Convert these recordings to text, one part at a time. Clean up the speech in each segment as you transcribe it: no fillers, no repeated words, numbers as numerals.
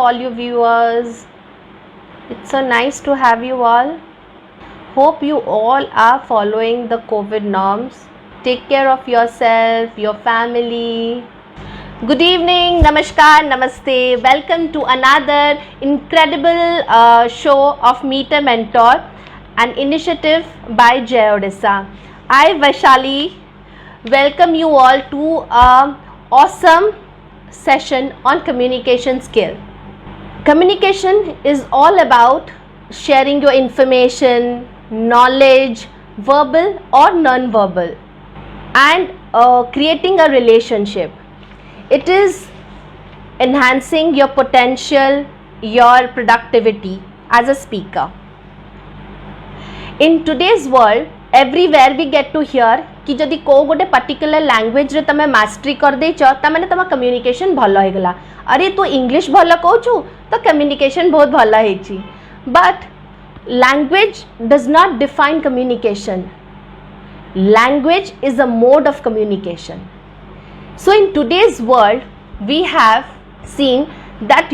all you viewers. It's so nice to have you all. Hope you all are following the COVID norms. Take care of yourself, your family. Good evening, namaskar, namaste. Welcome to another incredible show of Meet a Mentor, an initiative by Jay Odisha. I, Vaishali, welcome you all to an awesome session on communication skill. Communication is all about sharing your information, knowledge, verbal or non-verbal, and creating a relationship. It is enhancing your potential, your productivity as a speaker. In today's world, everywhere we get to hear कि जदि को गोटे particular language रे तमे mastery कर देछ त माने तमा कम्युनिकेशन भलो हो गला. अरे तू इंग्लिश भलो कहूछु तो कम्युनिकेशन बहुत भलो हेछि. But language does not define communication. Language is a mode of communication. So in today's world, we have seen that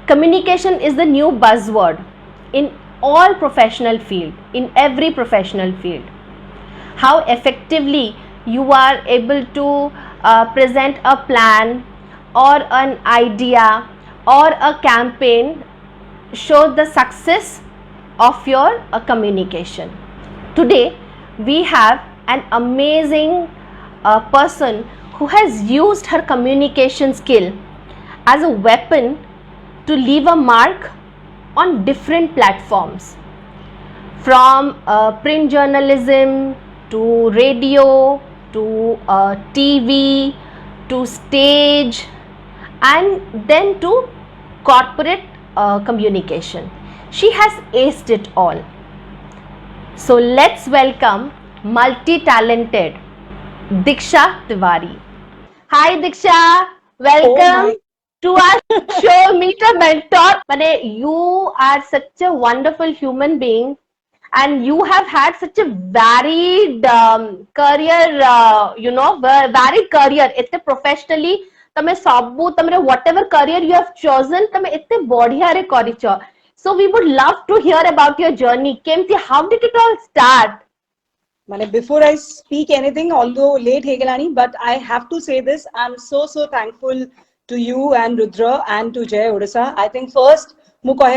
communication is the new buzzword in all professional field, in every professional field. How effectively you are able to present a plan or an idea or a campaign shows the success of your communication. Today we have an amazing person who has used her communication skill as a weapon to leave a mark on different platforms, from print journalism to radio to TV to stage and then to corporate communication. She has aced it all. So let's welcome multi-talented Diksha Tiwari. Hi Diksha, welcome to our show Meet a Mentor. You are such a wonderful human being and you have had such a varied career, varied career. Ette professionally, tame sabu, tamre whatever career you have chosen, tame ette badhiya re karicha. So we would love to hear about your journey. How did it all start? Before I speak anything, although late Hegelani, but I have to say this, I'm so thankful to you and Rudra and to Jay Odisha. I think first, what Jay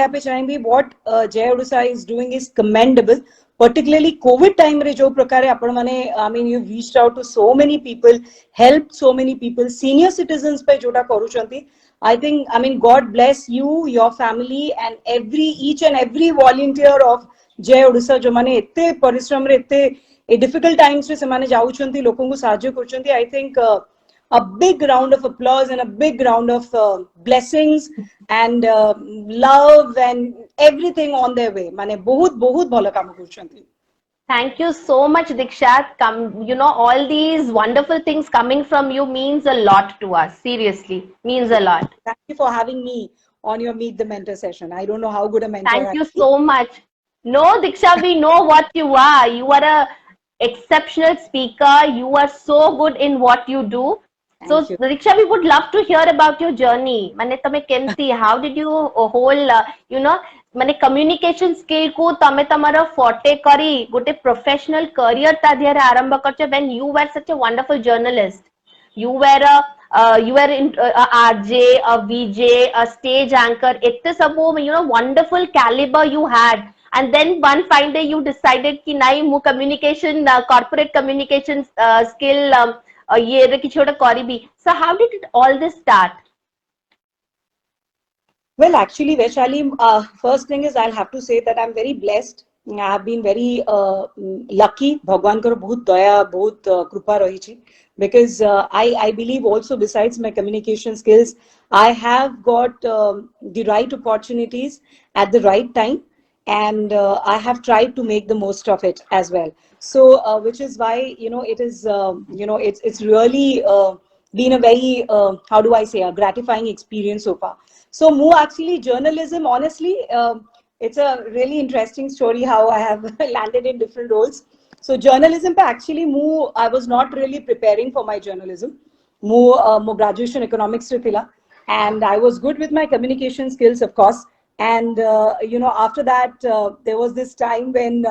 Odisha is doing is commendable. Particularly COVID time, you've reached out to so many people, helped so many people, senior citizens pe jota karushanti. God bless you, your family, and each and every volunteer of Jay Odisha jo mane ette parishram re ette difficult times re semane jauchanti lokongu sahajya kuruchanti. I think a big round of applause and a big round of blessings and love and everything on their way. Mane bahut bhala kaam kuruchanti. Thank you so much, Diksha. All these wonderful things coming from you means a lot to us. Seriously, means a lot. Thank you for having me on your Meet the Mentor session. I don't know how good a mentor. Thank you so much. No, Diksha, we know what you are. You are a exceptional speaker. You are so good in what you do. So, Diksha, we would love to hear about your journey. How did you whole, communication skill को तमे तमारा forte करी गोटे professional career ता दिहरे आरंभ करछे when you were such a wonderful journalist. You were a RJ, a VJ, a stage anchor. Ette sabu wonderful caliber you had. And then one fine day you decided कि नहीं मु communication corporate communication skill ये रे किसी ओटा करी भी. So how did it all this start? Well, actually, Vaishali, first thing is I'll have to say that I'm very blessed. I have been very lucky. Bhagwan karo bahut daya, bahut krupa rahi chi. Because I believe also besides my communication skills, I have got the right opportunities at the right time. And I have tried to make the most of it as well. So, which is why, it is, it's really been a very, how do I say, a gratifying experience so far. So, actually, journalism, honestly, it's a really interesting story how I have landed in different roles. So, journalism, actually, I was not really preparing for my journalism. Mo graduation economics re thila. and I was good with my communication skills, of course. And after that, there was this time when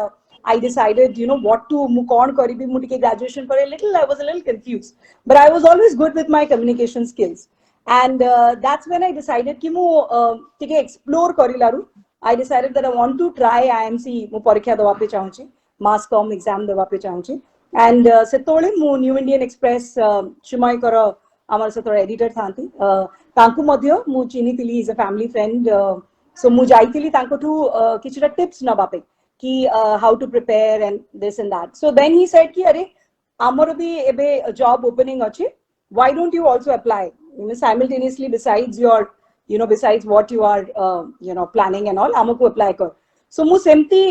I decided, what to mu kon karibi mu ଟିକେ graduation पर a little, I was a little confused, but I was always good with my communication skills. And that's when I decided कि ମୁଁ ଟିକେ explore କରିଲାରୁ I decided that I want to try IMC ମୁଁ ପରୀକ୍ଷା ଦେବା ପାଇଁ ଚାହୁଁଛି, mass com exam ଦେବା ପାଇଁ ଚାହୁଁଛି. And ସେତେବେଳେ ମୁଁ New Indian Express ଚିନ୍ମୟଙ୍କର ଆମର ସେତେବେଳେ ଏଡିଟର ଥାନ୍ତି, ତାଙ୍କୁ ମଧ୍ୟ ମୁଁ ଚିହ୍ନିଥିଲି, is a family friend. So ମୁଁ ଯାଇଥିଲି ତାଙ୍କଠୁ କିଛିଟା ଟିପ୍ସ ନେବା ପାଇଁ କି how to prepare and this and that. So then he said କି ଆରେ ଆମର ବି ଏବେ ଜବ୍ ଓପନିଂ ଅଛି, why don't you also apply simultaneously besides what you are planning and all, ଆମକୁ apply କର. So ମୁଁ ସେମିତି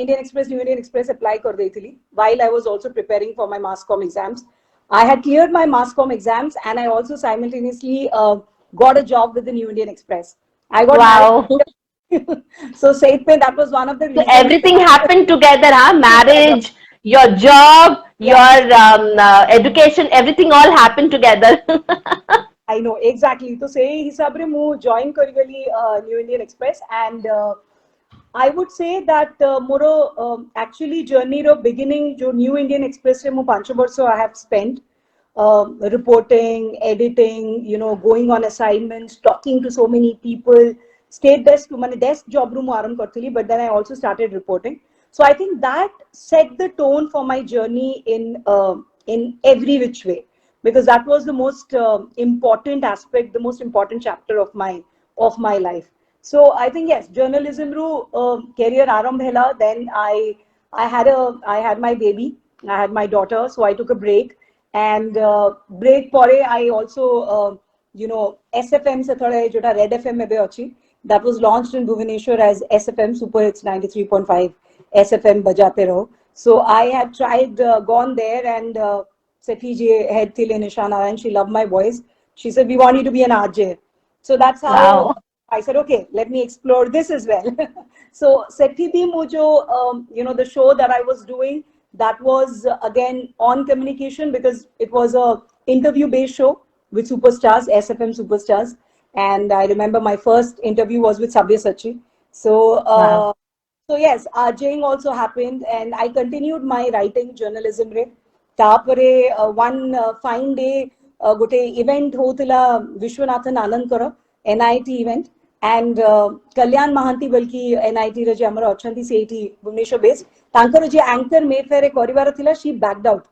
Indian Express, New Indian Express apply କରିଦେଇଥିଲି while I was also preparing for my mass com exams. I had cleared my mass com exams and I also simultaneously got a job with the New Indian Express. I got Wow. married. So that was one of the So reasons. everything happened together, huh? Marriage, your job, your education, everything all happened together. I know, exactly. So say hisabre mu join karigali New Indian Express, and I would say that moro actually journey ro beginning jo New Indian Express re mu 5 barso I have spent reporting, editing, going on assignments, talking to so many people. State desk mane desk job ru mu aram karthili, but then I also started reporting. So I think that set the tone for my journey in every which way, because that was the most important aspect, the most important chapter of my life. So I think yes, journalism ru career arambh hela. Then I had my baby, I had my daughter, so I took a break. And break pore I also SFM se thode jota Red FM ebe achi, that was launched in Bhubaneswar as SFM Super Hits 93.5 SFM bajate raho. So I had tried gone there, and Sethi ji head thile Nishana, and she loved my voice. She said, we want you to be an RJ. So that's how Wow. I said, okay, let me explore this as well. So Sethi bhi mujo the show that I was doing, that was again on communication, because it was a interview based show with superstars, SFM superstars. And I remember my first interview was with Sabya Sachi. So Wow. so yes, RJing also happened, and I continued my writing journalism re. Tapare one fine day gote event houtila Vishwanathan Anandkar NIT event, and Kalyan Mahanti balki NIT re je amara achanti CIT Bhubaneswar based, tankar je anchor Mayfair re karibar thila, she backed out.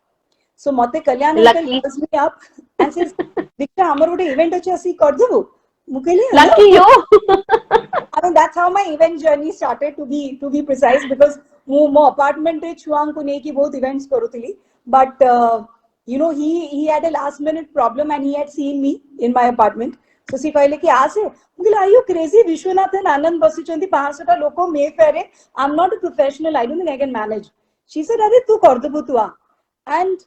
So mate Kalyan uncle Lucky. calls me up and says, Diksha amar gote event achi asi kardebu. Mu kehli Lucky you. I mean, that's how my event journey started, to be precise, because mo apartment re chuanku neki both events karuthili. But he had a last minute problem, and he had seen me in my apartment. So she कहले कि आसे, मुझे are you crazy? Vishwanathan Anand बसिचंती 500 टा लोको Mayfair रे. I'm not a professional. I don't think I can manage. She said, अरे तू कर दे बुतुआ. And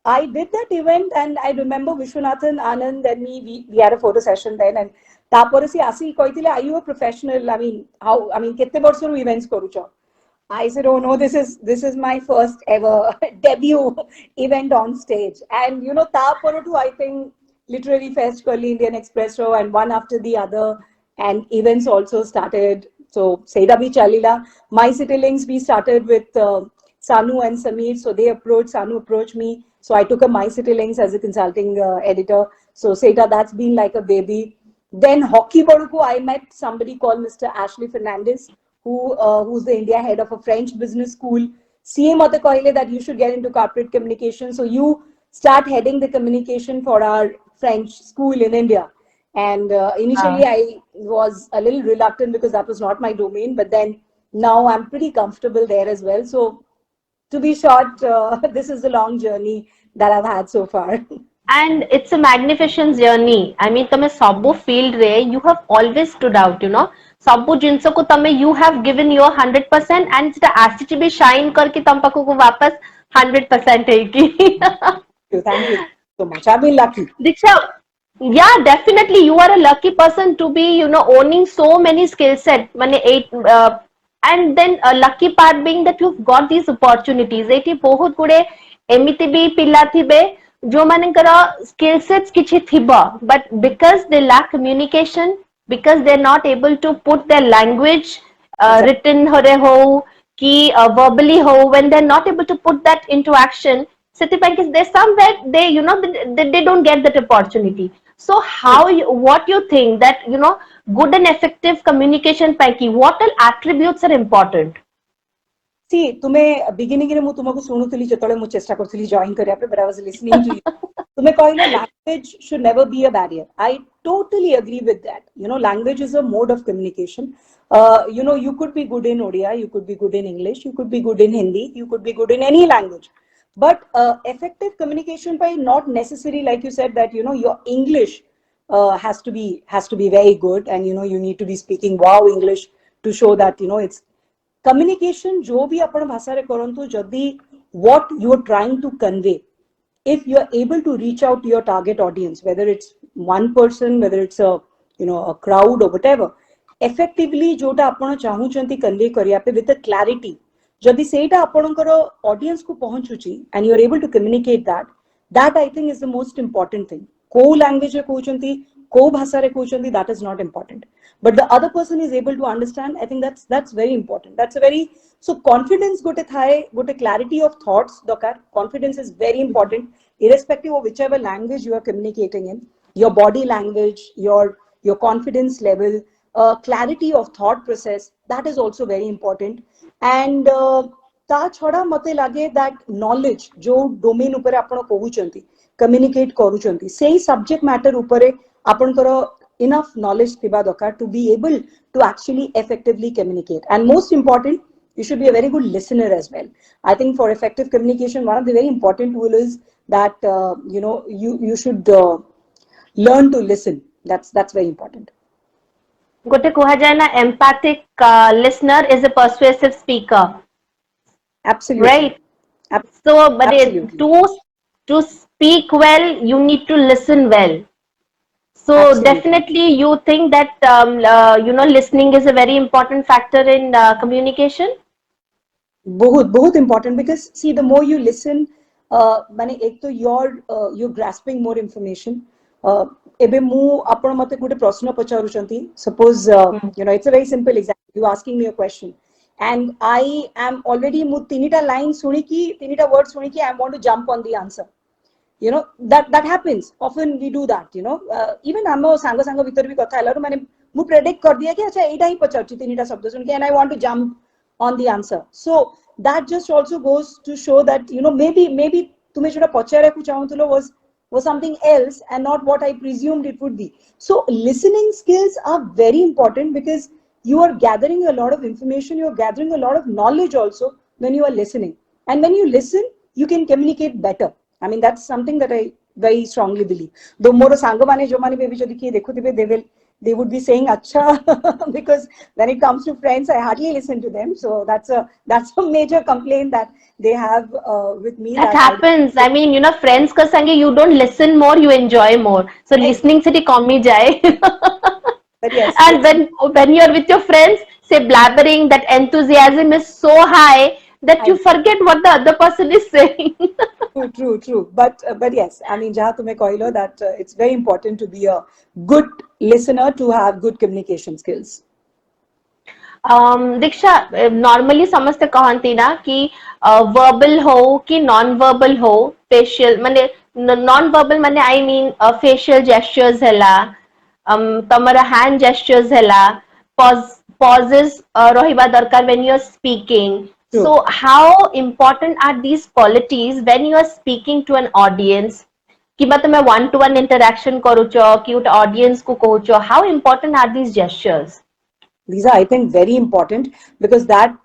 I did that event, and I remember Vishwanathan Anand and me, we had a photo session then, and tapore si asi koitile, are you a professional? I mean, kette barsoru events karucho? I said, oh no, this is my first ever debut event on stage. And tapore too, I think Literary Fest, Curly Indian Express show, and one after the other, and events also started. So Seda bhi chalila. My City Links, we started with Sanu and Sameer. So Sanu approached me. So I took a My City Links as a consulting editor. So Seda, that's been like a baby. Then Hockey Baruku, I met somebody called Mr. Ashley Fernandez, who's the India head of a French business school. CA mate kahile that you should get into corporate communication. So you start heading the communication for our French school in India. And initially I was a little reluctant because that was not my domain, but then now I'm pretty comfortable there as well. So to be short, this is the long journey that I've had so far. And it's a magnificent journey. I mean, तमे सबो field रे you have always stood out, सबो जिनसो को तमे you have given your 100% and सेटा आसिची भी shine करके तम पाको को वापस 100% है की. Thank you so much. I've been lucky. Diksha, yeah, definitely you are a lucky person to be, owning so many skill set. And then a lucky part being that you've got these opportunities. Eighty बहुत गुड़े एमिति भी पिला थिबे जो मानकर skill sets किछि थिबा but because they lack communication because they are not able to put their language Exactly. written हरे हो कि verbally हो when they are not able to put that into action ସେଥିପାଇଁ କି they somewhere they you know they don't get that opportunity. So how what you think that you know good and effective communication ପାଇଁ କି what all attributes are important? See, तुमे beginning रे मु तुमको सुनुतली जतले मु चेष्टा करथली join करिया पे, but I was listening to you. तुमे कहलो language should never be a barrier. I totally agree with that. You know, language is a mode of communication. You know, you could be good in Odia, you could be good in English, you could be good in Hindi, you could be good in any language. But effective communication by not necessary, like you said, that you know your English has to be very good, and you know you need to be speaking wow English to show that you know it's communication. जो भी अपन भाषा रे करंतु जदी what you are trying to convey, if you are able to reach out to your target audience, whether it's one person, whether it's a you know a crowd or whatever, effectively जोटा आपण चाहूचंती convey करिया पे with a clarity, जदी सेटा आपणकर audience को पहुंचुची and you are able to communicate that, that I think is the most important thing. को language रे कहउचंती, को भाषा रे कहउचंती, that is not important, but the other person is able to understand. I think that's very important. That's a very, so confidence gote thae, gote clarity of thoughts dokar. Confidence is very important irrespective of whichever language you are communicating in. Your body language, your confidence level, clarity of thought process, that is also very important. And ता छड़ा मते लागे that knowledge जो domain उपरे आपण कहउचंती, communicate करूचंती, सेही subject matter उपरे आपणकर enough knowledge thiba dokar to be able to actually effectively communicate. And most important, you should be a very good listener as well. I think for effective communication, one of the very important tool is that you know you should learn to listen. That's very important. गोटे कहा जाए ना empathic listener is a persuasive speaker, Absolutely. right? Ab- So but Absolutely. to speak well you need to listen well. So Absolutely. definitely you think that you know listening is a very important factor in communication. बहुत important, because see, the more you listen, माने एक तो you're grasping more information. एबे मु आपण मते गुटे प्रश्न पचारुचंती, suppose you know it's a very simple example, you asking me a question and I am already मु तीनिटा line सुनी की, तीनिटा word सुनी की, I want to jump on the answer. You know that happens often, we do that, you know. Even am सांग सांग भीतर भी कथा हलारो माने मु predict कर दिया कि अच्छा एटा ही पचारची तीनिटा शब्द सुन के, and I want to jump on the answer. So that just also goes to show that you know maybe तुम्हें जोटा पचारे को चाहूतलो was something else and not what I presumed it would be. So listening skills are very important, because you are gathering a lot of information, you are gathering a lot of knowledge also when you are listening, and when you listen you can communicate better. I mean, that's something that I very strongly believe. Though more sang mane jo mane baby jodi ki dekho tibe, they would be saying acha because when it comes to friends I hardly listen to them. So that's a major complaint that they have with me. That That happens. I mean, you know, friends ka sange you don't listen more, you enjoy more. So listening se kami jaye. But yes, And when you're with your friends, say blabbering, that enthusiasm is so high that you forget what the other person is saying. true. But yes, I mean, jaha tumhe kahilo that it's very important to be a good listener to have good communication skills. Diksha normally समझते कहती ना कि verbal हो कि non verbal हो, facial माने non verbal माने I mean facial gestures हैला, तमरा हैंड जेस्चर्स हैला, पॉजेस रहिबा दरकार when you are speaking. So how important are these qualities when you are speaking to an audience? किबा तुम one to one interaction करूचो कि उट ऑडियंस को कहूचो, how important are these gestures? These are, I think, very important, because that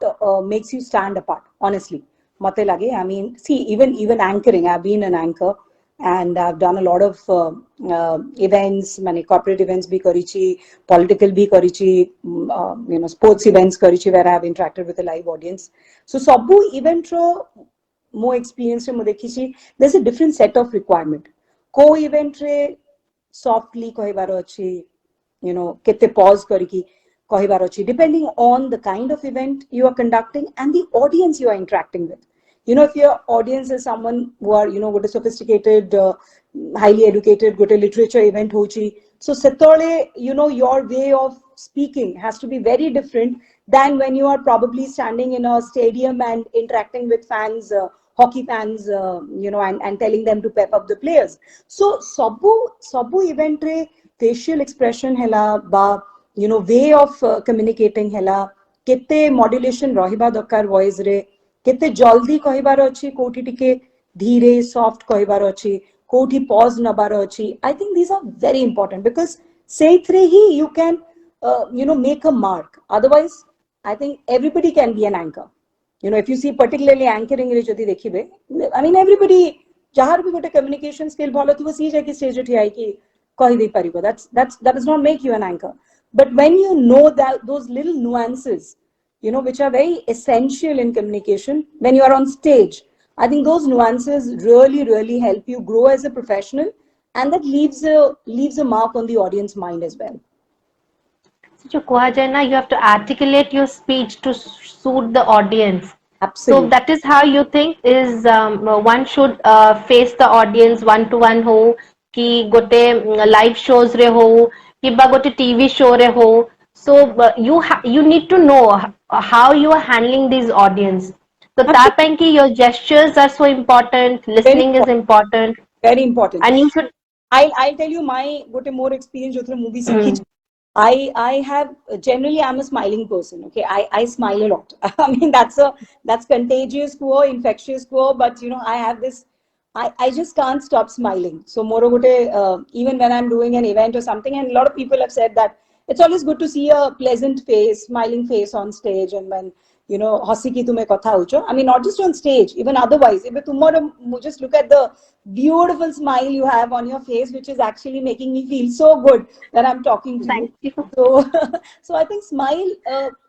makes you stand apart, honestly. Mate lage, I mean, see, even anchoring, I've been an anchor and I've done a lot of events, many corporate events bhi karichi, political bhi karichi, you know, sports events karichi, where I have interacted with a live audience. So sabu event ro mo experience re mo dekhichi, there's a different set of requirement. Co event re softly kahibaro achi, you know, kete pause kariki kahibar achi, depending on the kind of event you are conducting and the audience you are interacting with. You know, if your audience is someone who are, you know, got a sophisticated, highly educated, got a literature event hochi, so setole, you know, your way of speaking has to be very different than when you are probably standing in a stadium and interacting with fans, hockey fans, you know, and telling them to pep up the players. So sabu event re facial expression hela ba, you know, way of communicating hela, kete modulation rahiba dakar voice re, କେତେ ଜଲ୍ଦି କହିବାର ଅଛି, କୋଉଠି ଟିକେ ଧୀରେ soft କହିବାର ଅଛି, କୋଉଠି pause ନବାର ଅଛି. I think these are very important because ସେଇଥିରେ ହିଁ you can you know, make a mark. Otherwise I think everybody can be an anchor. You know, if you see particularly anchoring ରେ ଯଦି ଦେଖିବେ, I mean everybody ଯାହାର ବି ଗୋଟେ communication skill ଭଲ ଥିବ ସିଏ ଯାଇକି stage ରେ ଠିଆ ହେଇକି କହିଦେଇ ପାରିବ. That does not make you an anchor. But when you know that those little nuances, you know, which are very essential in communication when you are on stage, I think those nuances really help you grow as a professional, and that leaves a mark on the audience mind as well. जो कहा जाए ना, you have to articulate your speech to suit the audience. Absolutely. So that is how you think is one should face the audience one to one हो, कि गोटे live shows रे हो, कि बा गोटे TV show रे हो. So you need to know how you are handling these audience. So ता ପାଇଁ कि your gestures are so important, listening is important, very important. and you should. I'll tell you my gote more experience jo movie sikhi. I have generally, I'm a smiling person. Okay, I smile a lot. I mean that's contagious quo, infectious quo. But you know, I have this. I just can't stop smiling. So more even when I'm doing an event or something, and a lot of people have said that it's always good to see a pleasant face, smiling face on stage, and when you know hasiki tume kotha ucho. I mean, not just on stage, even otherwise. If tomorrow just look at the beautiful smile you have on your face, which is actually making me feel so good that I'm talking to Thank you. So, so I think smile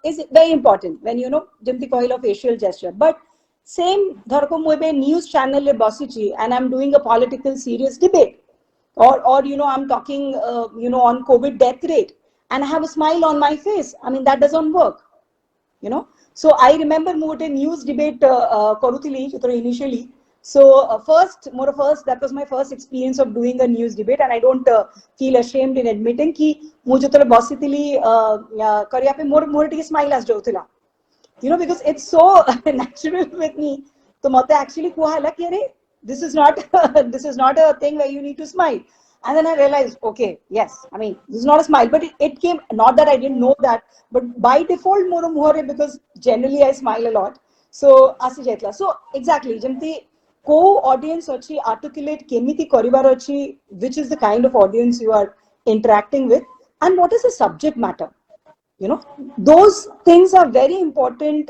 is very important when you know jimti kohila facial gesture. But same dharko mu ebe news channel le basichi and I'm doing a political serious debate, or you know I'm talking you know on COVID death rate, and I have a smile on my face. I mean that doesn't work, you know. So I remember mu gote news debate karuthili initially. So first that was my first experience of doing a news debate, and I don't feel ashamed in admitting ki mu jetole basitili kariya pe more ଟିକେ smile as jautila, you know, because it's so natural with me. So mate actually kuha hala ki are this is not this is not a thing where you need to smile. And then I realized, okay, yes, I mean this is not a smile, but it came, not that I didn't know that, but by default more muhare, because generally I smile a lot. So asi jaitla. So exactly jemti co audience achi articulate kemiti karibar achi, which is the kind of audience you are interacting with, and what is the subject matter. You know, those things are very important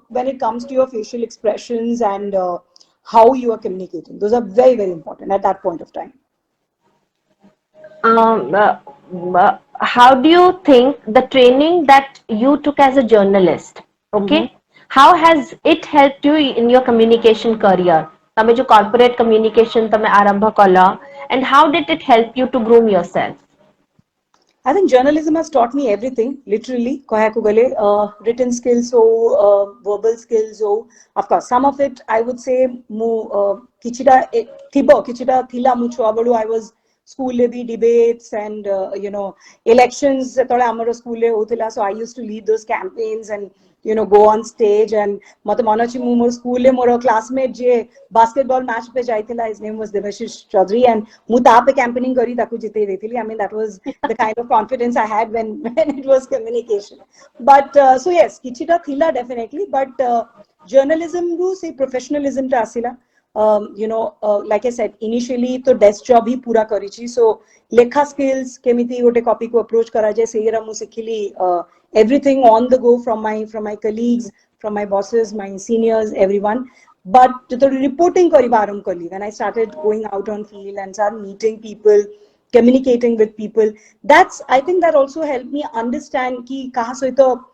when it comes to your facial expressions and how you are communicating. Those are very important at that point of time. How do you think the training that you took as a journalist, okay, how has it helped you in your communication career? तमे जो corporate communication तमे आरंभ कला, and how did it help you to groom yourself? I think journalism has taught me everything, literally. Written skills, verbal skills. Of course, some of it I would say, kichida thila mucho. I was school level debates and you know, elections. So I used to lead those campaigns and you know, go on stage. And school more classmate je basketball match pe jaitila, his name was Devashish Chaudhary, and muta pe campaigning kari taku jite deithili. I mean that was the kind of confidence I had when it was communication. But so yes, kichita thila definitely, but journalism ru se professionalism ta asila. You know, like I said, initially to desk job hi pura karichi. So lekha skills, kemiti gote copy ko approach kara jaye, seira mu sikhili everything on the go from my colleagues, from my bosses, my seniors, everyone. But the reporting karibaram kali, when I started going out on field and started meeting people, communicating with people, I think that also helped me understand ki kaha soito,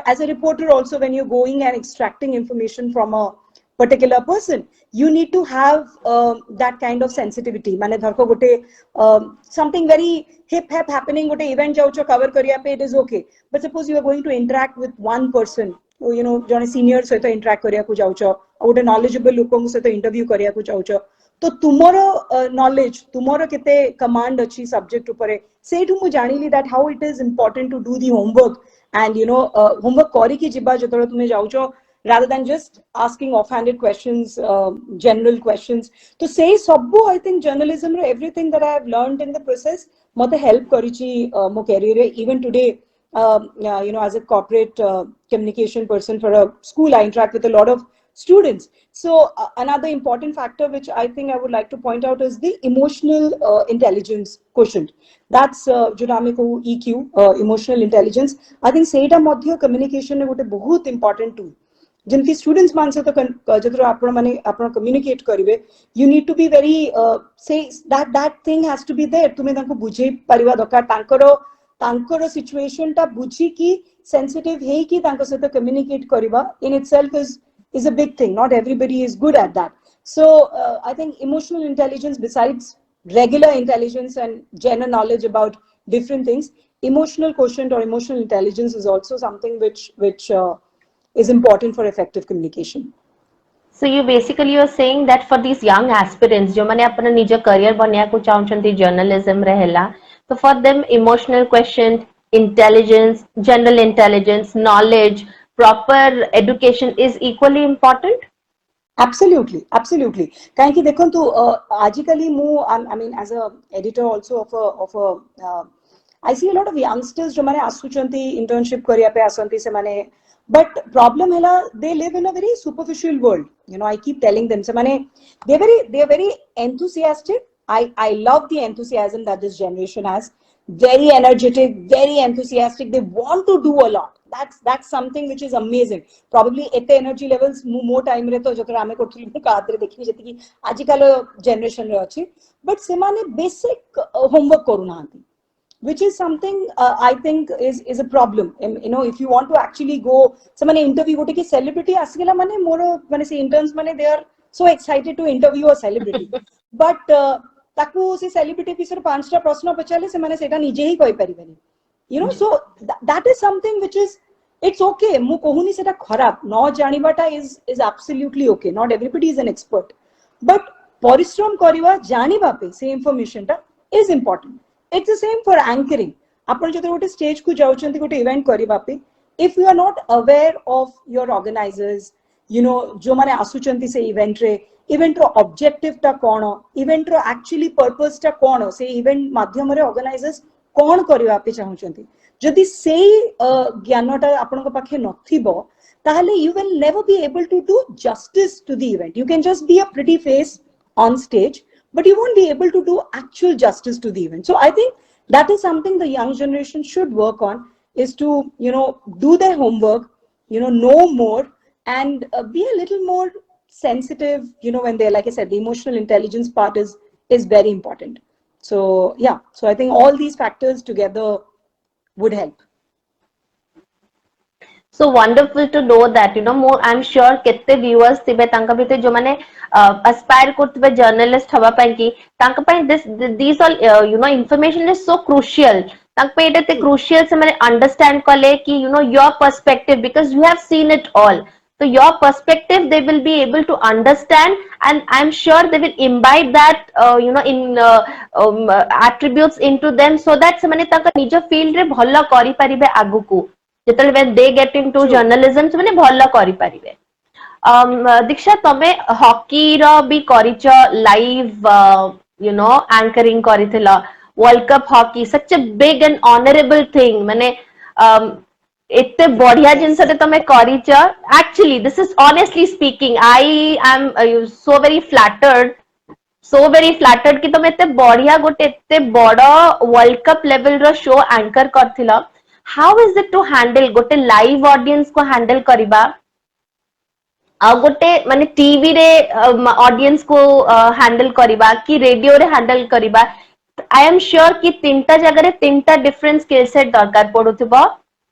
as a reporter also, when you're going and extracting information from a particular person, you need to have that kind of sensitivity. Mane dharko gote something very hip happening, gote event jaucho cover kariya pe, it is okay. But suppose you are going to interact with one person you know जने senior सहित interact करिया को जाउछ गोटे knowledgeable लोकन सहित interview करिया को जाउछ तो तुमरो knowledge तुमरो केते command अछि subject उपरे सेठु मु जानिली that how it is important to do the homework and you know homework करी कि जिबा जतरो तुमे जाउछ rather than just asking offhanded questions general questions तो से सबु I think journalism row everything that I have learned in the process मते help करिछि मो career रे even today you know, as a corporate communication person for a school, I interact with a lot of students. So another important factor which I think I would like to point out is the emotional intelligence quotient. That's Junamiko EQ, emotional intelligence. I think Seda Madhya communication is a very important tool. जिनकी students मान से तो जतरो आपण माने आपण communicate करिवे you need to be very से that thing has to be there तुमे तांको बुझे परिवा दरकार तांकर सिचुएशन टा बुझी की सेंसिटिव हे की तांको से तो कम्युनिकेट करिवा in itself is a big thing. Not everybody is good at that. So I think emotional intelligence, besides regular intelligence and general knowledge about different things, emotional quotient or emotional intelligence is also something which is important for effective communication. So you are saying that for these young aspirants जो माने अपना निज career बनिया को चाहउछंती journalism रहेला so for them emotional quotient intelligence general intelligence knowledge proper education is equally important. Absolutely, absolutely. काहे कि देखो तो आजिकली मु I mean as a editor also of a I see a lot of youngsters जो माने आसुचंती internship करिया पे आसंती से माने but problem है they live in a very superficial world. You know, I keep telling them. So mane, they're very enthusiastic. I love the enthusiasm that this generation has. Very energetic, very enthusiastic. They want to do a lot. That's something which is amazing. Probably ete energy levels more time re to jatra ame kothuli mu kaadre dekhi jeti ki ajikalo generation re achi. But semane basic homework karunahanti, which is something I think is a problem. You know, if you want to actually go someone interview go take celebrity asgela mane moro mane se interns mane they are so excited to interview a celebrity but taku se celebrity pisar panchta prashna pachale se mane seta nije hi koi paribani, you know. So that is something which is it's okay. Mu kohuni seta kharab no janibata is absolutely okay. Not everybody is an expert, but parishram kariba janiba pe se information ta is important. It's the same for anchoring. आपण जो गोटे stage को जाउछंती गोटे event करिबा पे if you are not aware of your organizers, you know, जो माने आसुचंती से इवेंट रे इवेंट रो ऑब्जेक्टिव ता कोन इवेंट रो एक्चुअली पर्पस ता कोन से इवेंट माध्यम रे ऑर्गेनाइजर्स कोन करिबा पे चाहुचंती जदि से ज्ञानटा आपण को पाखे नथिबो ताहले you will never be able to do justice to the event. You can just be a pretty face on stage, but you won't be able to do actual justice to the event. So I think that is something the young generation should work on, is to, you know, do their homework, you know more, and be a little more sensitive, you know, when they're, like I said, the emotional intelligence part is very important. So yeah, so I think all these factors together would help. So wonderful to know that, you know, more I'm sure kette viewers thibe tanka bite jo mane aspire kortbe journalist haba pai ki tanka pai these all you know information is so crucial tanka pai ete crucial se mane understand kale ki you know your perspective, because you have seen it all, so your perspective they will be able to understand, and I'm sure they will imbibe that you know in attributes into them, so that se mane tanka nijo field re bhalla kari paribe aguku जेतले when they get into journalism से माने भल्ला करि परिबे. दीक्षा तमे hockey रो भी करिचो live you know anchoring करिथिला world cup hockey such a big and honorable thing माने एते बढ़िया जिंस ते तमे करिचो. Actually this is honestly speaking I am so very flattered कि तमे एते बढ़िया गोटे एते बड़ वर्ल्ड कप लेवल रो शो एंकर करथिला. How is it to handle गोटे लाइव ऑडियंस को हैंडल करिबा आ गोटे माने टीवी रे ऑडियंस को हैंडल करिबा कि रेडियो रे हैंडल करिबा. आई एम श्योर कि तीनटा जगह रे तीनटा डिफरेंट स्किल सेट दरकार पडुथिबो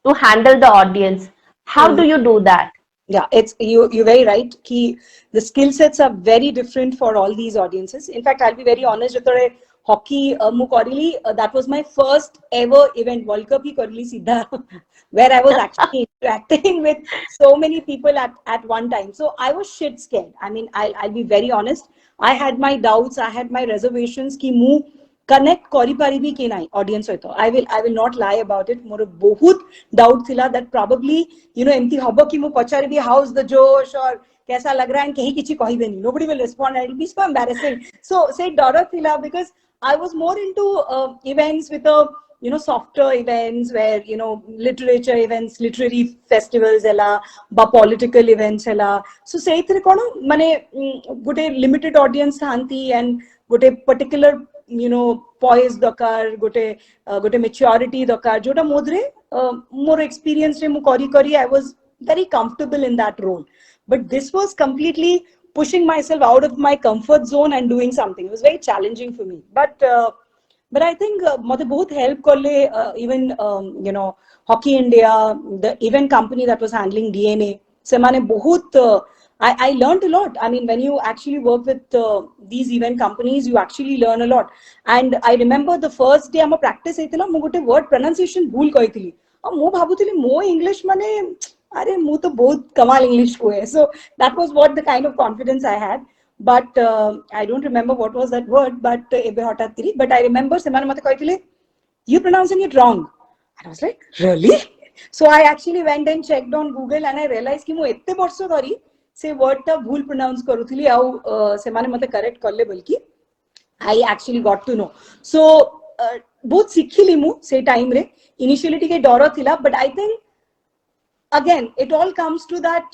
to handle the audience. How do you do that? Yeah, it's you're very right. Ki the skill sets are very different for all these audiences. In fact, I'll be very honest. जतरे hockey mu karili, that was my first ever event, World Cup hi karili sidha, where I was actually interacting with so many people at one time. So I was shit scared. I mean, I'll be very honest, I had my doubts, I had my reservations ki mu connect କରିପାରିବି କି ନାହିଁ audience ସହିତ. I will not lie about it. ମୋର ବହୁତ doubt ଥିଲା that probably ଏମିତି ହବ କି ମୁଁ ପଚାରିବି how's the Josh or कैसा लग रहा है, केही किछि कहिबेनी, nobody will respond, it will be so embarrassing. So से डर थिला because I was more into events with a softer events where literature events, literary festivals hela ba political events hela. So सेइथरे कोन माने गोटे limited audience थांती and गोटे particular poise दरकार, गोटे maturity दरकार, जोटा मोदरे मोर experience रे मु करी I was very comfortable in that role. But this was completely pushing myself out of my comfort zone and doing something. It was very challenging for me. But I think mate bahut help karle even Hockey India, the event company that was handling DNA. Semane bahut I learned a lot. I mean, when you actually work with these event companies, you actually learn a lot. And I remember the first day I'm practice ହେଇଥିଲା ମୁଁ ଗୋଟେ word pronunciation भूल କହିଥିଲି ଆଉ ମୁଁ ଭାବୁଥିଲି ମୋ English ମାନେ अरे ମୁଁ ତ ବହୁତ कमाल English କୁହେ. So that was what the kind of confidence I had. But I don't remember what was that word. But ଏବେ ହଠାତ୍ କରି. But I remember ସେମାନେ ମତେ କହିଥିଲେ you pronouncing it wrong. And I was like, really? So I actually went and checked on Google and I realized कि ମୁଁ एत्ते वर्ष धरि से word टा भूल pronounce करूଥିଲି आउ ସେମାନେ मते correct करले बल्कि I actually got to know. So बहुत सिखिली मु से टाइम रे. Initially टिके डर थिला, but I think again it all comes to that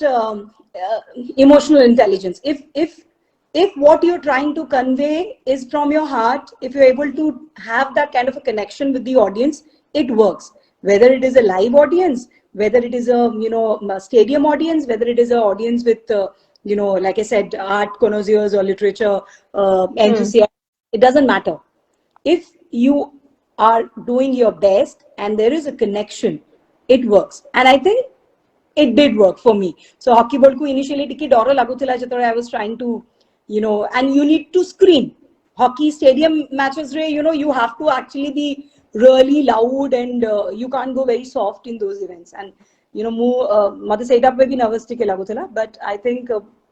emotional intelligence. If what you're trying to convey is from your heart, if you're able to have that kind of a connection with the audience, it works. Whether it is a live audience, whether it is a stadium audience, whether it is an audience with like I said, art connoisseurs or literature enthusiasts, it doesn't matter. If you are doing your best and there is a connection, it works. And I think it did work for me. So hockey ball ku initially tiki doro laguthila jetore I was trying to and you need to scream. Hockey stadium matches re you have to actually be really loud and you can't go very soft in those events. And mu mate seita pe bhi nervous tike laguthila, but I think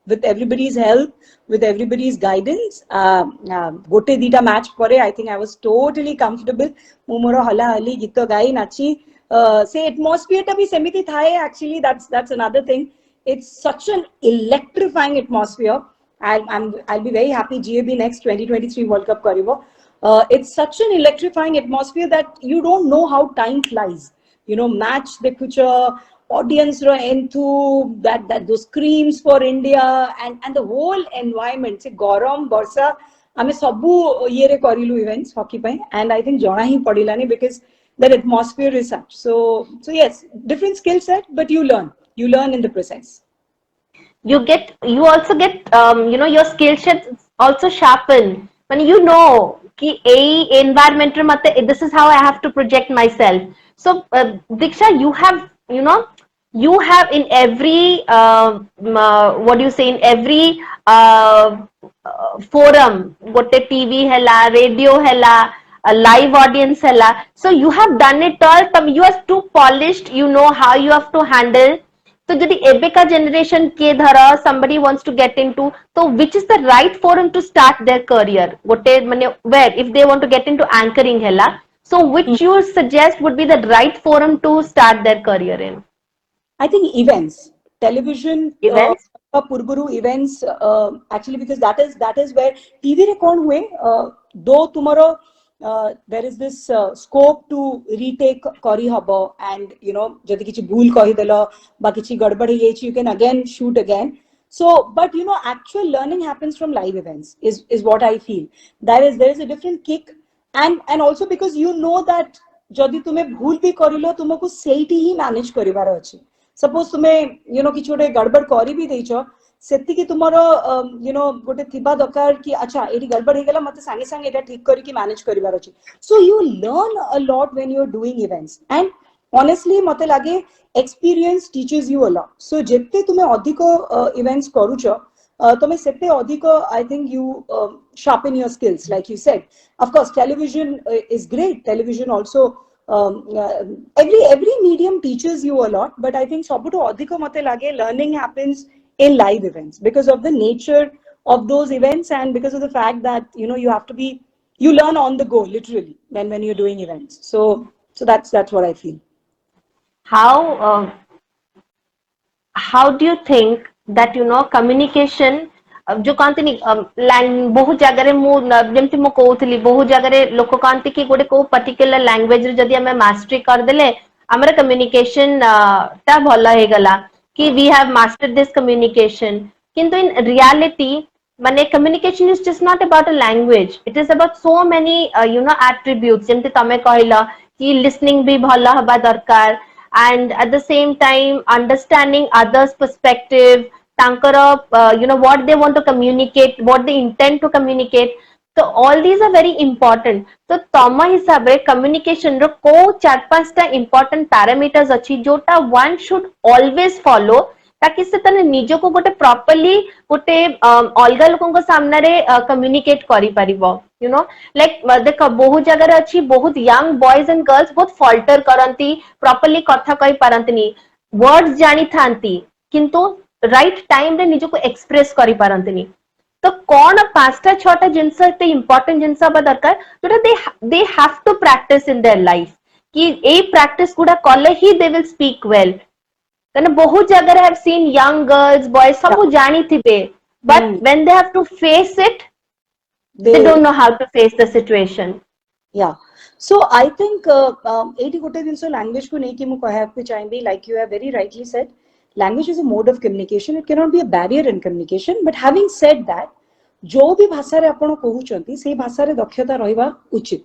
with everybody's help, with everybody's guidance, gote dita match pore I think I was totally comfortable. Mu moro hala hali gito gai nachi. Say atmosphere ta bhi semiti thae. Actually that's another thing. It's such an electrifying atmosphere. I'll be very happy GAB next 2023 World Cup karibo. It's such an electrifying atmosphere that you don't know how time flies. Match dekhucha, audience ro enthu, that those screams for India and the whole environment. Say garam barsa ame sabu ye re karilu events hockey pai, and I think jana hi padilani because that atmosphere is such. So yes, different skill set, but you learn in the process. You also get your skill sets also sharpen when ki a environment re mate this is how I have to project myself. So Diksha, you have in every what do you say, in every forum, gote TV hela, radio hela, a live audience hela, so you have done it all. You are too polished, you know how you have to handle. So যদি এবেকা generation কে ধরা somebody wants to get into, so which is the right forum to start their career? গোটে মানে where if they want to get into anchoring hela, so which you suggest would be the right forum to start their career in? I think events, television, Events? Purburu events, actually, because that is where TV re kon hue, though tomorrow there is this scope to retake kari habo, and jodi kichi bhul kahi delo ba kichi gadbad hi jayichi, you can again shoot again. So but actual learning happens from live events is what I feel. There is a different kick, and also because that jodi tume bhul bhi karilo tumaku seiti hi manage karibar achi. Suppose तुमे किछ गोटे गड़बड़ करी भी देइछो, सेति कि तुमरो गोटे थिबा दरकार कि अच्छा एटी गड़बड़ हे गेला मते संगे संगे एटा ठीक करी कि मैनेज करिवार अछि. So you learn a lot when you are doing events, and honestly मते लागे experience teaches you a lot. So जेते तुमे अधिको events करूछो, तमे सेते अधिक I think you sharpen your skills like you said. Of course television is great. Television also every medium teaches you a lot, but I think sabuto adhiko mate lage learning happens in live events because of the nature of those events and because of the fact that you have to be, you learn on the go literally when you're doing events. So that's what I feel. How how do you think that communication जो कहते बहुत जगह जमती मु कहूली बहुत जगह लोक कहते कि गोटे को पर्टिकुलर लैंग्वेज जदि आम मास्टरी करदेले आमर कम्युनिकेशन टा भल हो गला कि we have mastered this communication किंतु इन रियलिटी माने communication is just not about a language it is about so many attributes जमती तमे कहला कि लिसनिंग भी भल हबा दरकार and at the same time understanding others perspective tankara what they want to communicate what they intend to communicate so all these are very important so tama hisabe communication ro ko 4-5 ta important parameters achi jota one should always follow ताकि से तने निजो को गोटे properly गोटे अलगा लोगों को सामने रे कम्युनिकेट करि परिबो लाइक देख बहुत जगह अच्छी बहुत यंग बॉयज एंड गर्ल्स बहुत फॉल्टर करंती प्रॉपर्ली कथा कहि पारंतनी वर्ड्स जानी थांती किंतु राइट टाइम रे निजो को एक्सप्रेस करि पारंतनी तो कौन 5-6 जिनस एते इंपोर्टेंट जिनस बा दरकार जोटा they have to practice in their life कि ए प्रैक्टिस गुडा कले ही दे विल स्पीक वेल कारण बहुत जगह have seen young girls boys सब जानी थिबे but when they have to face it they don't know how to face the situation. Yeah, so I think eighty गोटे जिनस language को नहीं कि मु कहया पे चाहिबी like you have very rightly said language is a mode of communication, it cannot be a barrier in communication, but having said that जो भी भाषा रे आपण कहउचंती से भाषा रे दक्षता रहबा उचित,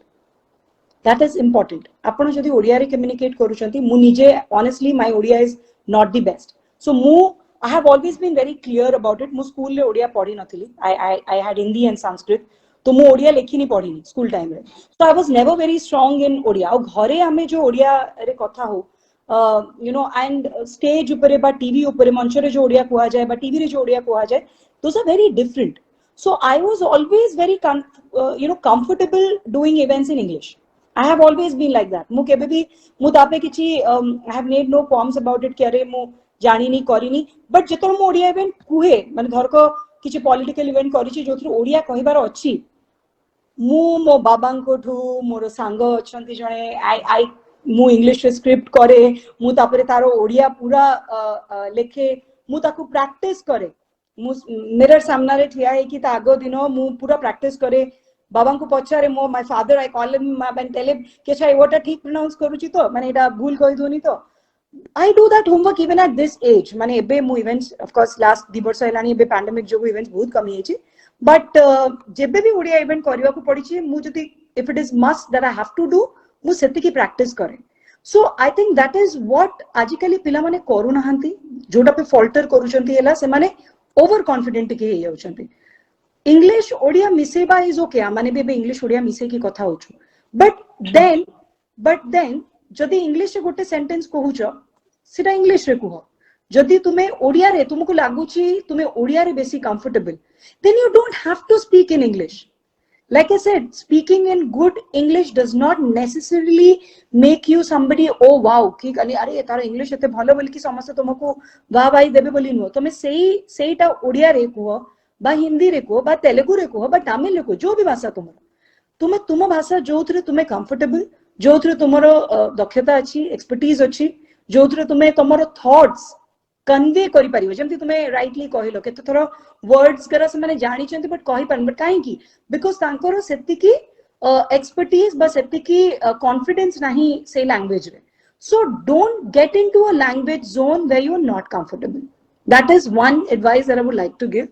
that is important. आपण जदि ओडिया रे communicate करूचंती मु निजे honestly my Odia is not the best, so I have always been very clear about it. मु स्कूल रे ओडिया पढ़ी नथिली, I had Hindi and Sanskrit, तो मु ओडिया लेखिनी पढ़िनी स्कूल टाइम रे, so I was never very strong in Odia. और घरे आमे जो ओडिया रे कथा हो and stage उपरे बा टीवी उपरे मंच रे जो ओडिया कुआ जाए बा टीवी रे जो ओडिया कुआ जाए, those are very different. So I was always very comfortable doing events in English. I have always been like that. मु केबे भी मु तापे किछि I have made no qualms about it कि अरे मु जानिनी करिनी, बट जेतो मु ओडिया इवेंट कुहे माने घर को किछि पॉलिटिकल इवेंट करिछि जोथि ओडिया कहिबार अछि, मु मो बाबांको ठू मोर सांग अछंती जणे आई मु इंग्लिश स्क्रिप्ट करे, मु तापरे तारो ओडिया पूरा लेखे, मु ताकू प्रैक्टिस करे, मु मिरर सामना रे ठिया है कि ता आगो दिनो मु पूरा प्रैक्टिस करे, बाबांको पचारे मो my father I call him and tell him के छाई ओटा ठीक प्रोनाउंस करूची तो माने एटा भूल कहि दोनी तो I do that homework even at this age. माने एबे मु इवेंट्स ऑफ कोर्स लास्ट 2 वर्ष हेलानी एबे पैंडेमिक जो इवेंट्स बहुत कम हेछि, बट जेबे भी ओडिया इवेंट करबा को पड़िछि मु जति if it is must that I have to do मु सेति की प्रैक्टिस करे. So I think that is what आजिकली पिला माने करू नहंती जोटा पे फॉल्टर करूचंती हेला से माने ओवर कॉन्फिडेंट के हे जाउचंती. इंग्लिश ओडिया मिसेबा इज ओके, माने बे इंग्लिश ओडिया मिसे की कथा होछु, बट देन जदि इंग्लिश रे गोटे सेंटेंस कहूछ सेटा इंग्लिश रे कहो, जदि तुमे ओडिया रे तुमको लागुची तुमे ओडिया रे बेसी comfortable, then you don't have to speak in English. Like I said, speaking in good English does not necessarily make you somebody oh wow कि अरे तार इंग्लिश एते भलो बोली कि समस्त तुमको वाह वाही देबे बोली नो, तुमे सेईटा ओडिया रे कहो बा हिंदी रे कहो बा तेलुगु रे कहो बा तमिल रे कहो, जो भी भाषा तुमे तुम भाषा जोथरे तुमे कंफर्टेबल, जोथरे तुमरो दक्षता अछि, एक्सपर्टीज अछि, जोथरे तुमे तुमरो थॉट्स कन्वे करि परिबो. जेमति तुमे राइटली कहिलो केते थरो वर्ड्स करा से माने जानि चंती बट कहि पारन, बट काहे की बिकॉज़ तांकरो सेति की एक्सपर्टीज बा सेति की कॉन्फिडेंस नाही से लैंग्वेज रे. So don't get into a language zone where you are not comfortable. That is one advice that I would like to give.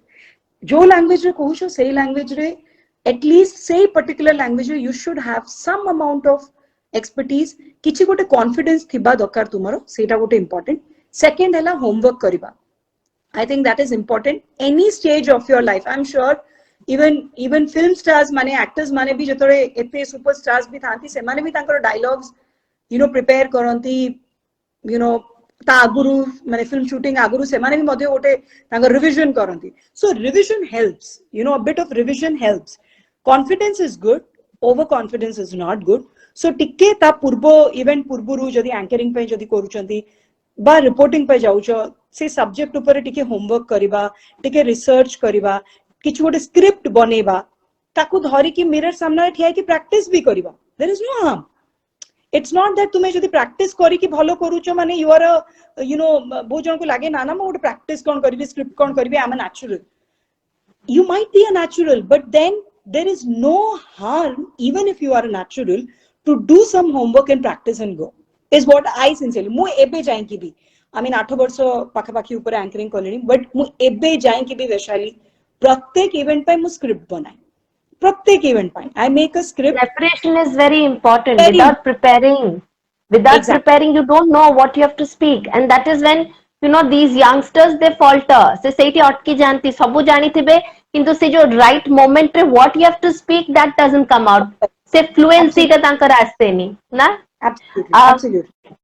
जो लैंग्वेज रे कहूछो सेही लैंग्वेज रे एटलीस्ट सेही पर्टिकुलर लैंग्वेज रे you should have some amount of expertise, किछि गोटे confidence थिबा दरकार तुमरो, सेटा गोटे इंपोर्टेंट. Second है homework करिबा. I think that is important. Any stage of your life, I'm sure, even film stars माने actors माने भी जतरे एते superstars भी थांती से माने भी तांकर dialogues prepare करंती ता आगुरु माने फिल्म शूटिंग आगुरु से माने भी मध्य गोटे तांगर रिविजन करंती so revision helps you know a bit of revision helps confidence is good over confidence is not good so टिके ता पूर्व इवेंट पूर्वरु जदी एंकरिंग पे जदी करूचंती बा रिपोर्टिंग पे जाउछ से सब्जेक्ट ऊपर टिके होमवर्क करिबा टिके रिसर्च करिबा किछ गोटे स्क्रिप्ट बनेबा ताकू धरी कि मिरर सामने ठिया कि प्रैक्टिस भी करिबा there is no harm it's not that तुम्हें जदी प्रैक्टिस करी कि भलो करूछ माने यू आर यू नो बहुत जन को लागे ना ना मोटे प्रैक्टिस कोन करबी स्क्रिप्ट कोन करबी I am natural you might be a natural but then there is no harm even if you are a natural to do some homework and practice and go is what I sincerely mu ebe jain ki bhi I mean 8 ବର୍ଷ ପାଖାପାଖି ଉପରେ anchoring କଲିଣି but mu ebe jain ki bhi Vaishali प्रत्येक event पे mu script बनाए प्रत्येक event पे I make a script Preparation is very important. very Without exactly preparing, you don't know what you have to speak, and that is when you know these youngsters they falter. Se seiti atki janti sabu jani thibe, kintu se jo right moment re what you have to speak that doesn't come out. Se fluency ta absolutely tankar asteni na. absolutely Uh, absolutely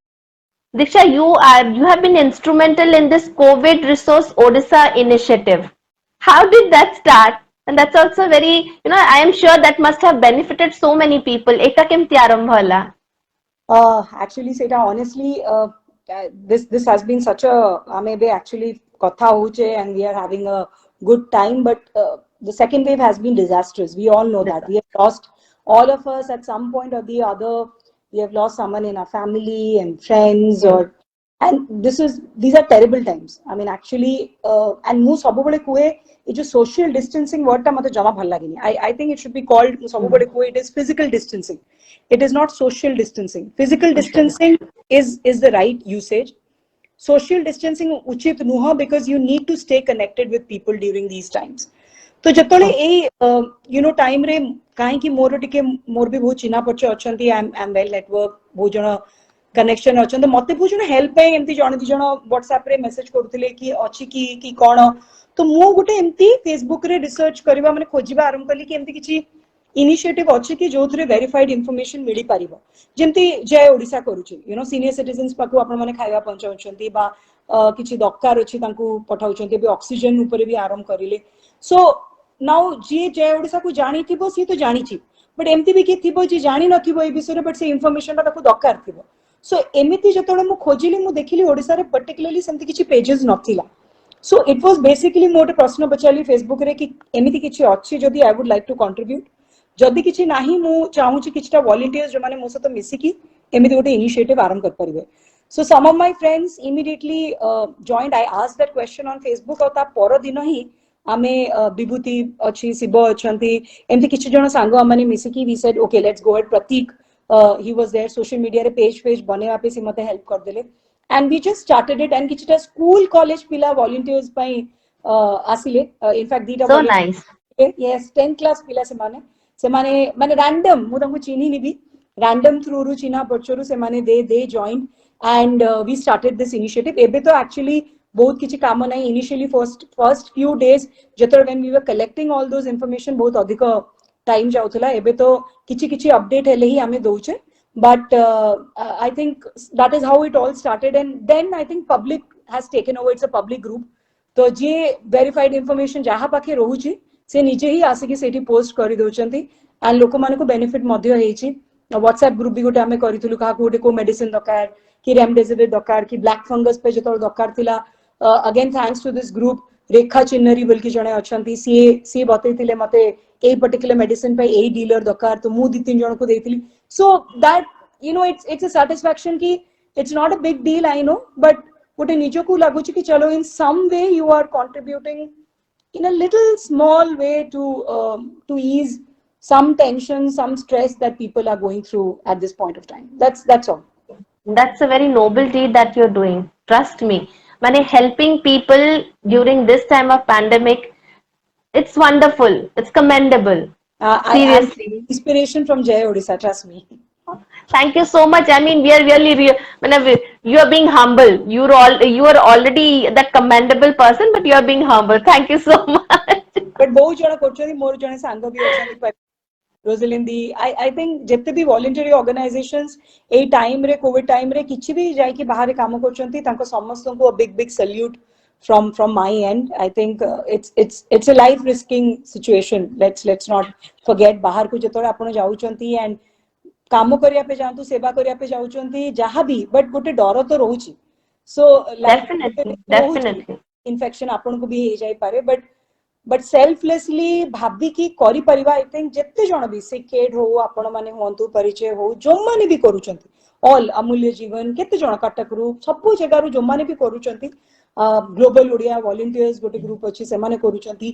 Diksha, you have been instrumental in this COVID Resource Odisha initiative. How did that start? And that's also very, you know, I am sure that must have benefited so many people. Eka kemti arambha hala? Actually, Seta, honestly, this has been such a maybe actually kotha hoche and we are having a good time, but the second wave has been disastrous. We all know that we have lost all of us at some point or the other. We have lost someone in our family and friends, or and these are terrible times. I mean, actually, and mu sabubale kuhe it is social distancing word ta mate jama bhal lagini. I think it should be called sabubale kuhe it is physical distancing. It is not social distancing. Physical distancing is the right usage. Social distancing uchit nuha because you need to stay connected with people during these times. तो जतले ए you know time रे काहे कि मोर टिके मोर भी बहुत चिन्हा पछ अछंती I am well network बहुत जण कनेक्शन अछन तो मते बहुत जण हेल्प पे एमती जण दि जण व्हाट्सएप रे मेसेज करथिले कि अछि कि कोन तो मु गुटे एमती फेसबुक रे रिसर्च करबा माने खोजिबा आरंभ कली कि एमती किछि इनिशिएटिव अछि कि जोथरे वेरीफाइड इंफॉर्मेशन मिली पारिबो जेमती जय ओडिसा करूची यू नो सीनियर सिटीजन्स पाकु आपण माने खाइबा पहुंचाउछंती बा किछि दरकार अछि तांकू पठाउछंती बे ऑक्सीजन ऊपर भी आरंभ करिले सो नाउ जी जय ओडिसा को जानी थिबो सी तो जानी छी बट एमती भी कि थिबो जी जानी नथिबो ए विषय रे बट से इंफॉर्मेशन ता ताकू दरकार थिबो सो एमिति जतोळे मु खोजिली मु देखिली ओडिसा रे पर्टिकुलरली सेमती किछि पेजेस नथिला सो इट वाज बेसिकली मोटे प्रश्न पचाली फेसबुक रे कि एमिति किछि अछि जदी I would like to contribute जदी किछि नाही मु चाहू छी किछटा वॉलंटियर्स जो माने मो सहित मिसी की एमिति गोटे इनिशिएटिव आरंभ कर परिबे so some of my friends immediately joined I asked that question on Facebook और ता पर दिन ही आमे विभूति अच्छी शिव अच्छी एमती किसी जन सांग माने मिसिकी we said okay let's go at Prateek he was there social media रे पेज बनेवा पे से मते हेल्प कर देले and we just started it and किछटा स्कूल कॉलेज पिला वॉलंटियर्स पई आसिले इनफैक्ट दीटा So nice. Yes 10th class पिला से माने रैंडम मु तंको चिन्ही निबी रैंडम थ्रू रु चिन्हा पचरु से माने they join and we started this initiative एबे तो एक्चुअली बहुत किछि काम नाही इनिशियली फर्स्ट फ्यू डेज जतरे when we were collecting all those information बहुत अधिक टाइम जाउथला एबे तो किछि अपडेट हेले ही हमें दोचे but I think that is how it all started and then I think public has taken over it's a public group तो जे वेरीफाइड इंफॉर्मेशन जहा पाखे रहउची से निजे ही आसिकी सेठी पोस्ट करि दोचंती एंड लोक माने को बेनिफिट मध्य हेची व्हाट्सएप ग्रुप भी गोटे आमे करितलु का गोटे को मेडिसिन दरकार कि रेमडेसिविर दरकार कि ब्लैक फंगस पे जतोल दरकार थिला again thanks to this group Rekha Chinnari बोलकी जणे अछंती सी बतैतिले मते ए पर्टिकुलर मेडिसिन पे ए डीलर दरकार तो मु 2-3 जण को देइतिली so that you know it's a satisfaction कि it's not a big deal I know but गोटे निजो को लागु कि चलो in some way you are contributing in a little small way to ease some tension some stress that people are going through at this point of time that's all. That's a very noble deed that you're doing. Trust me. Mane helping people during this time of pandemic, it's wonderful. It's commendable. I'm Seriously. inspiration from Jay Odisha, trust me. Thank you so much. I mean, we are really, you are being humble. You are already that commendable person, but you are being humble. Thank you so much. But बहुत जण कोचरी मोर जणे सांग भी अछन रोजलिंदी I think जिते भी voluntary organisations ए time रे Covid time रे किछि भी जाई कि बाहर काम करछंती तांको समस्त को big big salute from my end. I think it's a life risking situation. Let's not forget बाहर को जतोरे आपण जाउचंती एंड काम करिया पे जांतु सेवा करिया पे जाउचंती जहां भी बट गोटे डर तो रहउची सो Definitely, लाइफ definitely. इन्फेक्शन आपण को भी हे जाई पारे बट सेल्फलेसली भाबी की करि परिबा आई थिंक जत्ते जण भी से केड हो आपण माने होंतु परिचय हो जो माने भी करूचंती ऑल अमूल्य जीवन केते जण कटकरू सब जगह रु जो माने भी करूचंती ग्लोबल ओडिया वॉलंटियर्स गोटे ग्रुप अछि से माने करूचंती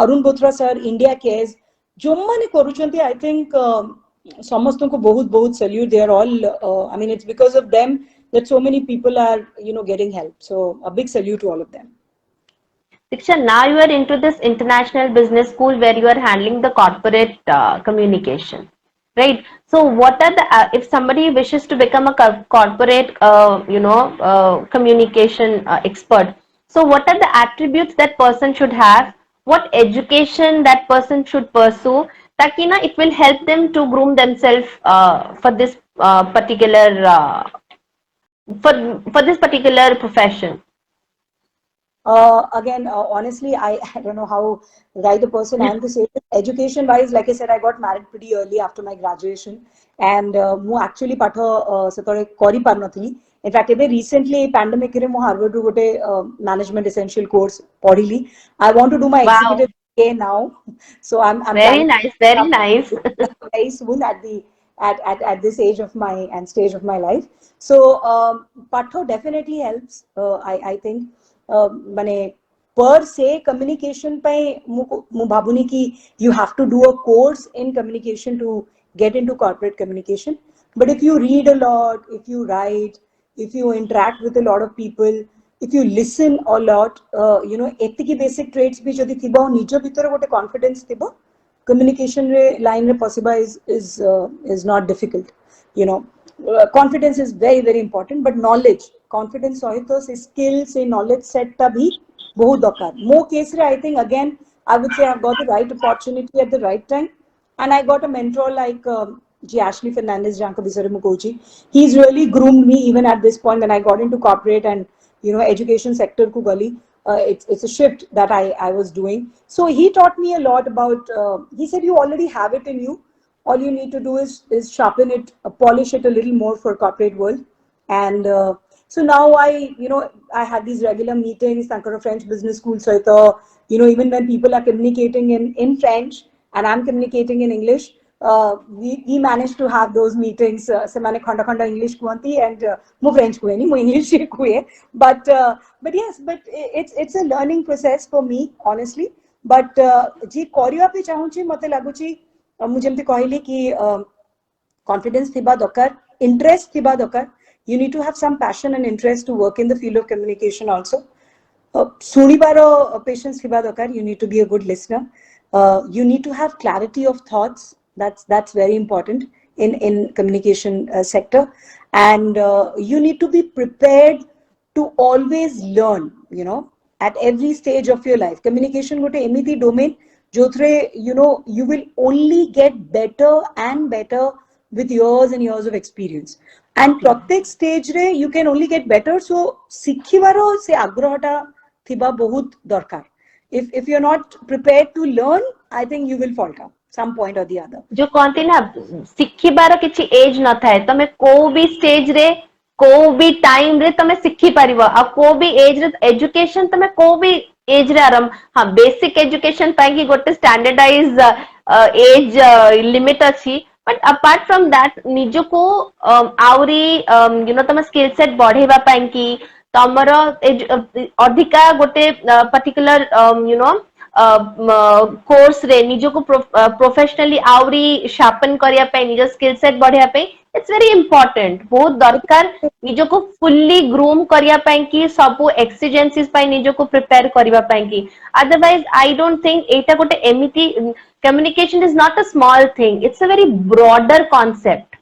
Arun Bothra sir India cares जो माने करूचंती आई थिंक समस्त को बहुत बहुत salute they are all I mean it's because of them that so many people are getting help, so a big salute to all of them. Diksha, now you are into this international business school where you are handling the corporate communication, right? So what are the if somebody wishes to become a corporate communication expert, so what are the attributes that person should have, what education that person should pursue, taki na it will help them to groom themselves for this particular for this particular profession? Again, honestly, I don't know how right the person I am to say it. Education wise, like I said, I got married pretty early after my graduation, and mu actually patho setore kori par nathili. In fact, even recently pandemic re mu Harvard ru gote management essential course padhili. I want to do my Wow. executive MBA now, so I'm Very planning nice, very nice. very soon at the at this age of my and stage of my life. So patho definitely helps. I think माने per se communication पे मु भाबुनी कि you have to do a course in communication to get into corporate communication, but if you read a lot, if you write, if you interact with a lot of people, if you listen a lot, एतिकी basic traits भी जदि थिबा निज भितर गोटे confidence थिबा communication रे line रे possible is not difficult, confidence is very very important, but knowledge confidence सहित से skill से knowledge set टा भी बहुत दरकार मो केस रे I think again I would say I've got the right opportunity at the right time, and I got a mentor like G. Ashley Fernandez janko bisare mu kochi. He's really groomed me even at this point when I got into corporate and education sector ku gali. It's a shift that I was doing, so he taught me a lot about he said you already have it in you, all you need to do is sharpen it, polish it a little more for corporate world. And so now I had these regular meetings tankara French business school so even when people are communicating in French and I'm communicating in English, we managed to have those meetings. Semane khanda khanda English kuanti and mu French kuhe ni mu English kuhe, but yes, but it's a learning process for me honestly. But ji koriya pe chahuchi mate laguchi ମୁଁ ଯେମିତି କହିଲି କି confidence थिबा दरकार, interest थिबा दरकार, you need to have some passion and interest to work in the field of communication also. ଶୁଣିବାର patience थिबा दरकार, you need to be a good listener, you need to have clarity of thoughts, that's very important in communication sector, and you need to be prepared to always learn, at every stage of your life. Communication gote emiti domain जोथरे you will only get better and better with years and years of experience, and प्रत्येक stage रे you can only get better, so सिखिबारो से आग्रहटा थिबा बहुत दरकार. If you're not prepared to learn, I think you will falter some point or the other. जो कहती ना शिखिबार किछि एज न थाए, तमे को भी स्टेज रे को भी टाइम रे तमे शिखि परिबो, आ को भी एज रे एजुकेशन तमे को भी एज रे आरम. हाँ, बेसिक एजुकेशन पाई कि गोटे स्टैंडर्डाइज एज लिमिट अछि, बट अपार्ट फ्रॉम दैट निजो को आउरी तमे स्किल सेट बढ़ेबा पाई कि तमर अधिका गोटे पर्टिकुलर कोर्स रे निजो को प्रोफेशनली आउरी शार्पन करिया पे निजो स्किल सेट बढ़िया पे इट्स वेरी इंपॉर्टेंट, बहुत दरकार निजो को फुल्ली ग्रूम करिया पे कि सब एक्सिजेंसीज पे निजो को प्रिपेयर करिया पे कि अदरवाइज आई डोंट थिंक एटा गोटे एमिति communication is not a small thing, it's a very broader concept,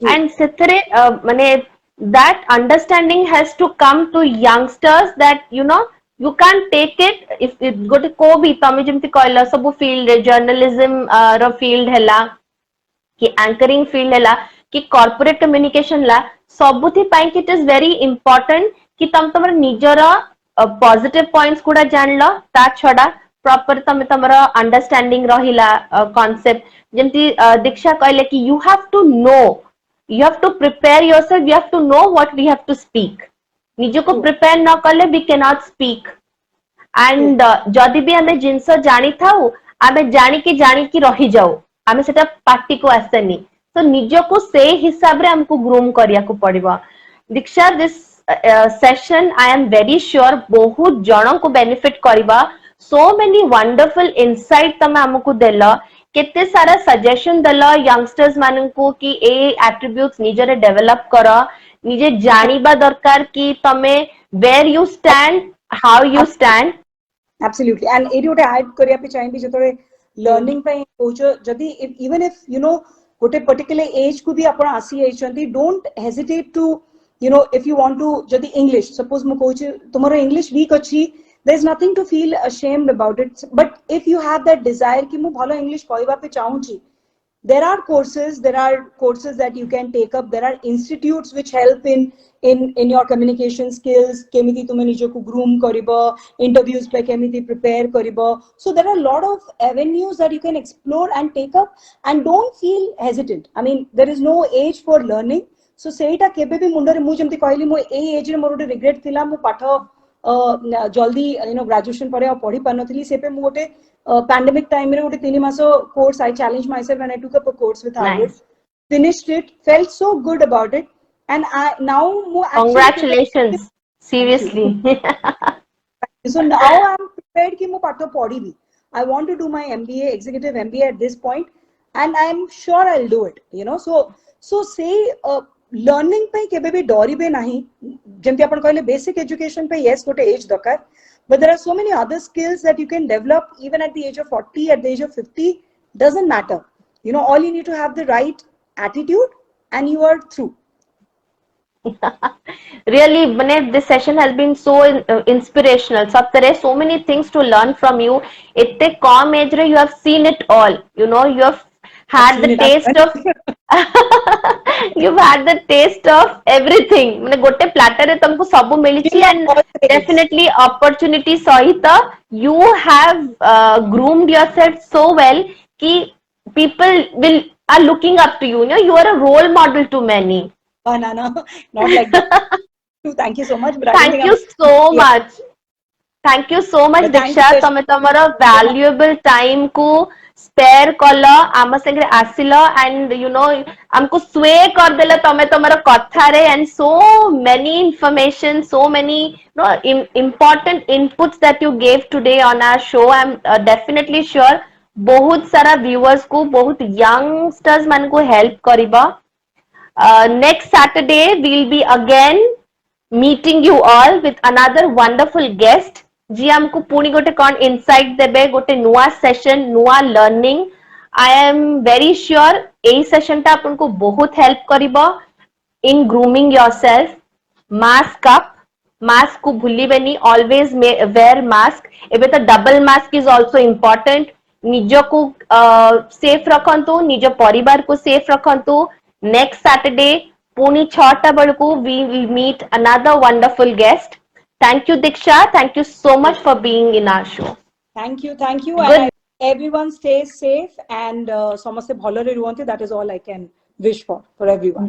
and सेथरे माने that understanding has to come to youngsters that you can't take it if it गोटे को भी तमे जेमति कहला सब फील्ड जर्नलिज्म रो फील्ड हैला कि एंकरिंग फील्ड हैला कि कॉर्पोरेट कम्युनिकेशन ला सबुथि पाई कि इट इज वेरी इंपोर्टेंट कि तम तमर निजर पॉजिटिव पॉइंट्स गुडा जानलो ता छडा प्रॉपर तमे तमर अंडरस्टैंडिंग रहिला कांसेप्ट जेमति दीक्षा कहले कि you have to know, you have to prepare yourself, you have to know what we have to speak. निजको प्रिपेयर न कले we cannot speak. And जदि भी हमें जिनस जानी थाउ आमे जानी की रही जाऊ आमे सेटा पार्टी को आसेनी तो निजको से हिसाब रे हमको ग्रूम करिया को पड़िबो. Diksha this session I am very sure बहुत जन को बेनिफिट करबा. सो मेनी वंडरफुल इनसाइट तमे हमको देलो केते सारा सजेशन देलो यंगस्टर्स माननको कि ए एट्रिब्यूट्स निजरे डेवलप करो निजे जानिबा दरकार कि तमे where you stand how you stand. Absolutely. And एडी ओटे ऐड करिया पे चाहिए जतरे लर्निंग पे कोच जदी इवन इफ यू नो गोटे पर्टिकुलर एज को भी आपण आसी एचंती don't hesitate to you know if you want to जदी इंग्लिश सपोज मु कोच तुमरो इंग्लिश वीक अछि there is nothing to feel ashamed about it, but if you have that desire कि मु भलो इंग्लिश कहबा पे चाहूची there are courses that you can take up, there are institutes which help in your communication skills केमिति तुमे निजो को groom करिबो interviews पे केमिति prepare करिबो. So there are a lot of avenues that you can explore and take up and don't feel hesitant. I mean there is no age for learning. So सेटा केबे भी मुंडरे मु जेमति कहली मु ए एज रे मोर रिग्रेट थिला मु पाठ जल्दी यू नो ग्रेजुएशन पर पढ़ी पार नथली सेपे मु गोटे पैंडेमिक टाइम रे गोटे 3 मास course I challenge myself and I took up a course with Harvard finished it, felt so good about it, and I now congratulations seriously. So now I'm prepared कि मु पाठ पढ़ी भी. I want to do my MBA, executive MBA at this point, and I'm sure I'll do it, you know. So say learning पे केबे भी डरिबे नाही जेमति आपण कहले बेसिक एजुकेशन पे यस गोटे एज दरकार but there are so many other skills that you can develop even at the age of 40 at the age of 50 doesn't matter, you know. All you need to have the right attitude and you are through. Really mane this session has been so inspirational. Saptare so many things to learn from you. Itte calm age re you have seen it all, you know. You have had the taste of you've had the taste of everything. माने गोटे platter रे तुमको सब मिली and definitely opportunity सहित you have groomed yourself so well कि people are looking up to you. You know, you are a role model to many. No, not like that. Thank you so much. Thank you so much. Thank you so much, Diksha. तमे तमरो valuable time को spare कलो आम संगे आसिलो and you know हमको स्वे कर देले तमे तमरो कथा रे and so many information so many no important inputs that you gave today on our show. I am definitely sure बहुत सारा व्यूअर्स को बहुत यंगस्टर्स मन को हेल्प करिबा. Next Saturday we will be again meeting you all with another wonderful guest जी हमको पुणी गोटे कौन इनसाइट देबे गोटे नुआ सेशन नुआ learning. I am very sure एई सेशन टा आपनको बहुत हेल्प करिबो in grooming yourself. Mask up, mask को भूलिबेनी, ऑलवेज वेयर मास्क. एबे तो double mask is also important. निजो को सेफ रखंतु, निजो परिवार को सेफ रखंतु. नेक्स्ट सैटरडे पुणी 6टा बेलकू we will meet another wonderful guest. Thank you, Diksha. Thank you so much for being in our show. Thank you. And everyone stays safe and samaste bhalore ruhante. That is all I can wish for everyone.